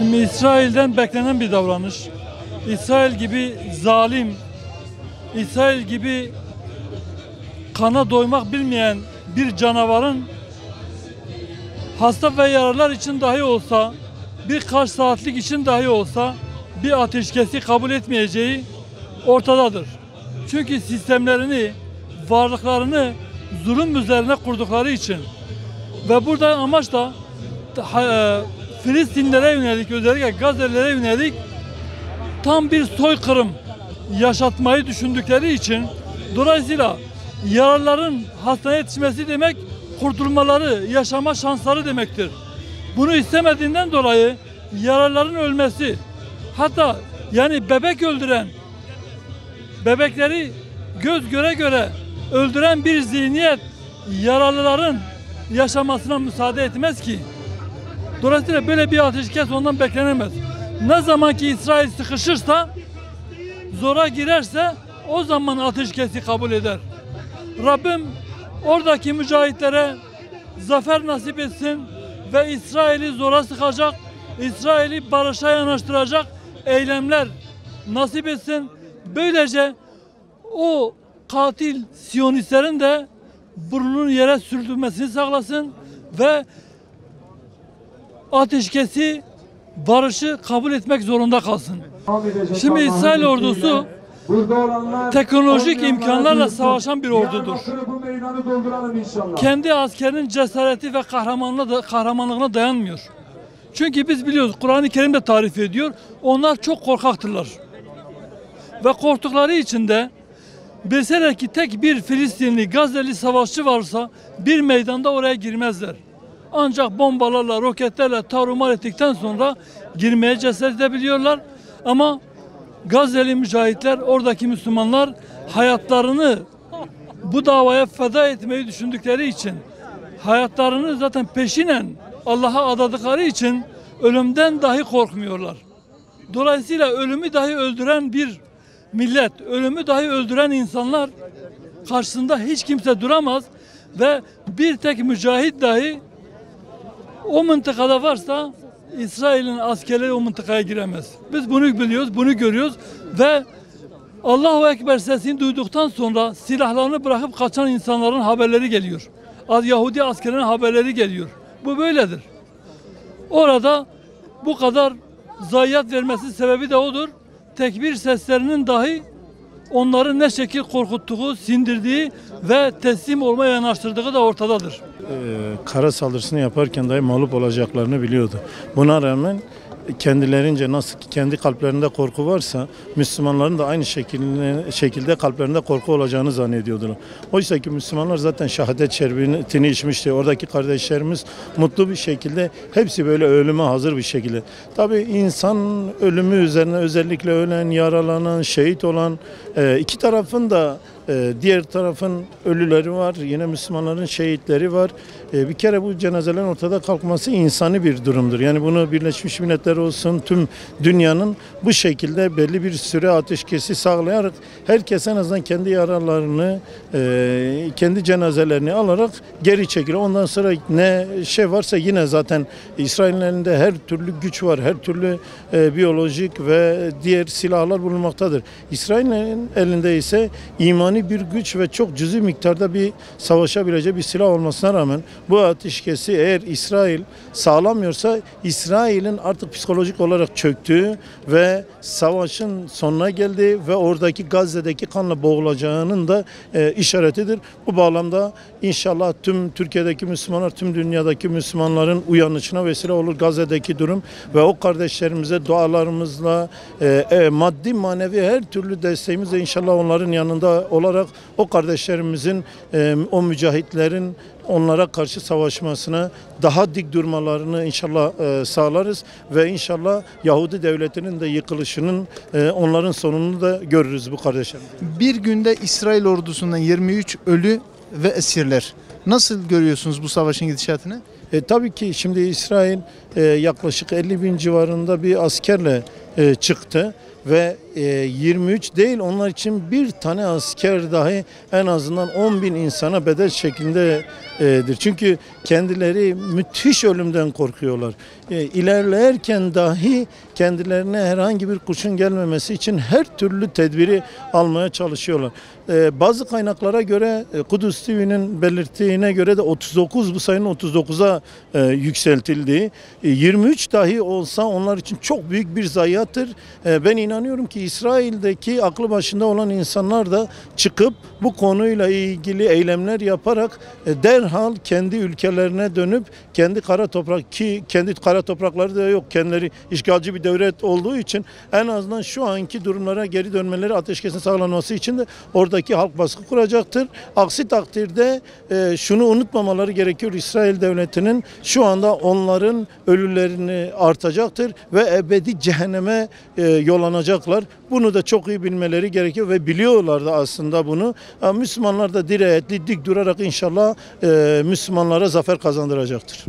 Şimdi İsrail'den beklenen bir davranış. İsrail gibi zalim, İsrail gibi kana doymak bilmeyen bir canavarın hasta ve yaralılar için dahi olsa, birkaç saatlik için dahi olsa bir ateşkesi kabul etmeyeceği ortadadır. Çünkü sistemlerini, varlıklarını zulüm üzerine kurdukları için ve burada amaç da Filistinlere yönelik, özellikle Gazze'lilere yönelik tam bir soykırım yaşatmayı düşündükleri için, dolayısıyla yaralıların hastaneye yetişmesi demek kurtulmaları, yaşama şansları demektir. Bunu istemediğinden dolayı yaralıların ölmesi, hatta yani bebek öldüren, bebekleri göz göre göre öldüren bir zihniyet yaralıların yaşamasına müsaade etmez ki. Dolayısıyla böyle bir ateşkes ondan beklenemez. Ne zaman ki İsrail sıkışırsa, zora girerse o zaman ateşkesi kabul eder. Rabbim oradaki mücahitlere zafer nasip etsin ve İsrail'i zora sıkacak, İsrail'i barışa yanaştıracak eylemler nasip etsin. Böylece o katil Siyonistlerin de burnunun yere sürtülmesini sağlasın ve ateşkesi, barışı kabul etmek zorunda kalsın. Şimdi İsrail ordusu teknolojik imkanlarla savaşan bir ordudur. Kendi askerinin cesareti ve kahramanlığına dayanmıyor. Çünkü biz biliyoruz, Kur'an-ı Kerim'de tarif ediyor, onlar çok korkaktırlar. Ve korktukları için de bilseler ki tek bir Filistinli, Gazze'li savaşçı varsa bir meydanda oraya girmezler. Ancak bombalarla, roketlerle tarumar ettikten sonra girmeye cesaret edebiliyorlar. Ama Gazze'li mücahitler, oradaki Müslümanlar hayatlarını bu davaya feda etmeyi düşündükleri için, hayatlarını zaten peşinen Allah'a adadıkları için ölümden dahi korkmuyorlar. Dolayısıyla ölümü dahi öldüren bir millet, ölümü dahi öldüren insanlar karşısında hiç kimse duramaz ve bir tek mücahit dahi o mıntıkada varsa İsrail'in askerleri o mıntıkaya giremez. Biz bunu biliyoruz, bunu görüyoruz ve Allahu Ekber sesini duyduktan sonra silahlarını bırakıp kaçan insanların haberleri geliyor. Yahudi askerinin haberleri geliyor. Bu böyledir. Orada bu kadar zayiat vermesi sebebi de odur. Tekbir seslerinin dahi onları ne şekil korkuttuğu, sindirdiği ve teslim olmaya yanaştırdığı da ortadadır. Kara saldırısını yaparken dahi mağlup olacaklarını biliyordu. Buna rağmen kendilerince nasıl ki kendi kalplerinde korku varsa Müslümanların da aynı şekilde kalplerinde korku olacağını zannediyordular. Oysa ki Müslümanlar zaten şehadet şerbetini içmişti. Oradaki kardeşlerimiz mutlu bir şekilde, hepsi böyle ölüme hazır bir şekilde. Tabii insan ölümü üzerine özellikle ölen, yaralanan, şehit olan iki tarafın da diğer tarafın ölüleri var, yine Müslümanların şehitleri var. Bir kere bu cenazelerin ortada kalkması insani bir durumdur. Yani bunu Birleşmiş Milletler olsun, tüm dünyanın bu şekilde belli bir süre ateşkesi sağlayarak herkes en azından kendi yaralarını, kendi cenazelerini alarak geri çekiliyor. Ondan sonra ne şey varsa yine zaten İsrail'in elinde her türlü güç var, her türlü biyolojik ve diğer silahlar bulunmaktadır. İsrail'in elinde ise imani bir güç ve çok cüzi miktarda bir savaşabileceği bir silah olmasına rağmen bu ateşkesi eğer İsrail sağlamıyorsa İsrail'in artık psikolojik olarak çöktüğü ve savaşın sonuna geldiği ve oradaki Gazze'deki kanla boğulacağının da işaretidir. Bu bağlamda inşallah tüm Türkiye'deki Müslümanlar, tüm dünyadaki Müslümanların uyanışına vesile olur Gazze'deki durum ve o kardeşlerimize dualarımızla maddi manevi her türlü desteğimizle inşallah onların yanında olarak o kardeşlerimizin, o mücahitlerin onlara karşı savaşmasına, daha dik durmalarını inşallah sağlarız ve inşallah Yahudi devletinin de yıkılışının onların sonunu da görürüz bu kardeşlerim. Bir günde İsrail ordusundan 23 ölü ve esirler. Nasıl görüyorsunuz bu savaşın gidişatını? Tabii ki şimdi İsrail yaklaşık 50 bin civarında bir askerle çıktı. Ve 23 değil, onlar için bir tane asker dahi en azından 10 bin insana bedel şeklindedir. Çünkü kendileri müthiş ölümden korkuyorlar. ilerlerken dahi kendilerine herhangi bir kurşun gelmemesi için her türlü tedbiri almaya çalışıyorlar. Bazı kaynaklara göre Kudüs TV'nin belirttiğine göre de 39, bu sayının 39'a yükseltildiği, 23 dahi olsa onlar için çok büyük bir zayiattır. Ben inanıyorum ki İsrail'deki aklı başında olan insanlar da çıkıp bu konuyla ilgili eylemler yaparak derhal kendi ülkelerine dönüp kendi kendi kara toprakları da yok. Kendileri işgalci bir devlet olduğu için en azından şu anki durumlara geri dönmeleri, ateşkesin sağlanması için de oradaki halk baskı kuracaktır. Aksi takdirde şunu unutmamaları gerekiyor. İsrail devletinin şu anda onların ölülerini artacaktır ve ebedi cehenneme yollanacaklar. Bunu da çok iyi bilmeleri gerekiyor ve biliyorlar da aslında bunu. Müslümanlar da dirayetli, dik durarak inşallah Müslümanlara zafer kazandıracaktır.